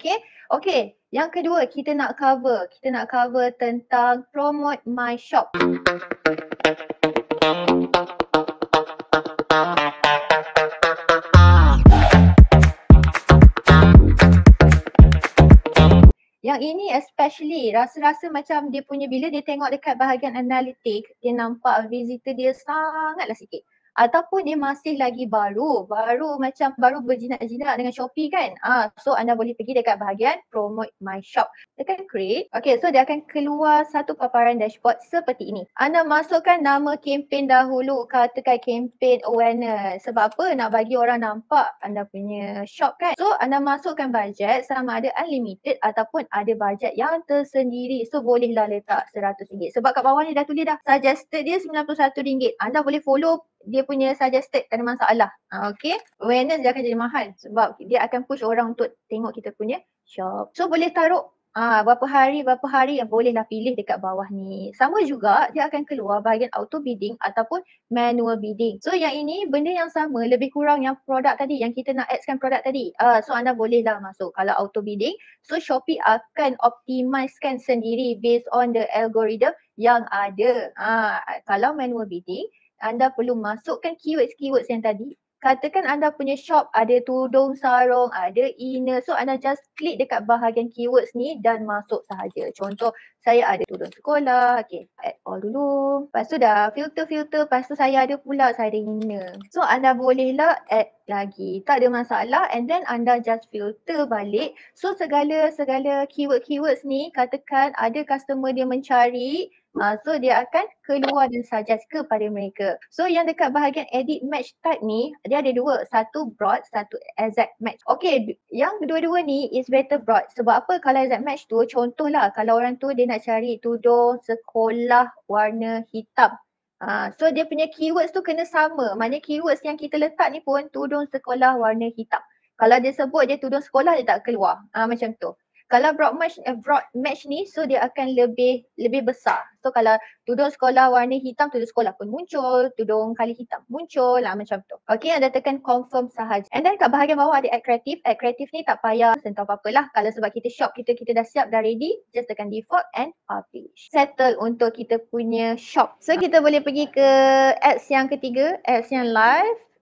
Okay. Okay. Yang kedua, kita nak cover tentang promote my shop. Yang ini especially rasa-rasa macam dia punya bila dia tengok dekat bahagian analitik, dia nampak visitor dia sangatlah sikit. Ataupun dia masih lagi baru berjinak-jinak dengan Shopee kan. So anda boleh pergi dekat bahagian promote my shop. Tekan create. Okay, so dia akan keluar satu paparan dashboard seperti ini. Anda masukkan nama kempen dahulu, katakan kempen awareness. Sebab apa? Nak bagi orang nampak anda punya shop kan. So anda masukkan bajet sama ada unlimited ataupun ada bajet yang tersendiri. So bolehlah letak RM100. Sebab kat bawah ni dah tulis dah. Suggested dia RM91. Anda boleh follow dia punya suggested, tak ada masalah. Okay. Awareness dia akan jadi mahal sebab dia akan push orang untuk tengok kita punya shop. So boleh taruh berapa hari yang bolehlah pilih dekat bawah ni. Sama juga dia akan keluar bahagian auto bidding ataupun manual bidding. So yang ini benda yang sama lebih kurang yang produk tadi, yang kita nak add-kan produk tadi. So anda bolehlah masuk. Kalau auto bidding, so Shopee akan optimizekan sendiri based on the algorithm yang ada. Kalau manual bidding, anda perlu masukkan keywords yang tadi. Katakan anda punya shop ada tudung sarung, ada inner. So anda just klik dekat bahagian keywords ni dan masuk sahaja. Contoh saya ada tudung sekolah. Okay, add all dulu. Lepas tu dah filter. Lepas tu saya ada pula, saya ada inner. So anda bolehlah add lagi. Tak ada masalah. And then anda just filter balik. So segala keywords ni, katakan ada customer dia mencari, so dia akan keluar dan suggest kepada mereka. So yang dekat bahagian edit match type ni, dia ada dua. Satu broad, satu exact match. Okay, yang kedua-dua ni is better broad. Sebab apa? Kalau exact match tu, contohlah kalau orang tu dia nak cari tudung sekolah warna hitam. So dia punya keywords tu kena sama. Maknanya keywords yang kita letak ni pun tudung sekolah warna hitam. Kalau dia sebut dia tudung sekolah, dia tak keluar. Macam tu. Kalau broad match ni, so dia akan lebih besar. So kalau tudung sekolah warna hitam, tudung sekolah pun muncul, tudung kali hitam muncul macam tu. Okay, anda tekan confirm sahaja. And then kat bahagian bawah ada add creative. Add creative ni tak payah sentuh apa-apa lah. Kalau sebab kita shop kita dah siap, dah ready, just tekan default and publish. Settle untuk kita punya shop. So kita boleh pergi ke ads yang ketiga, ads yang live.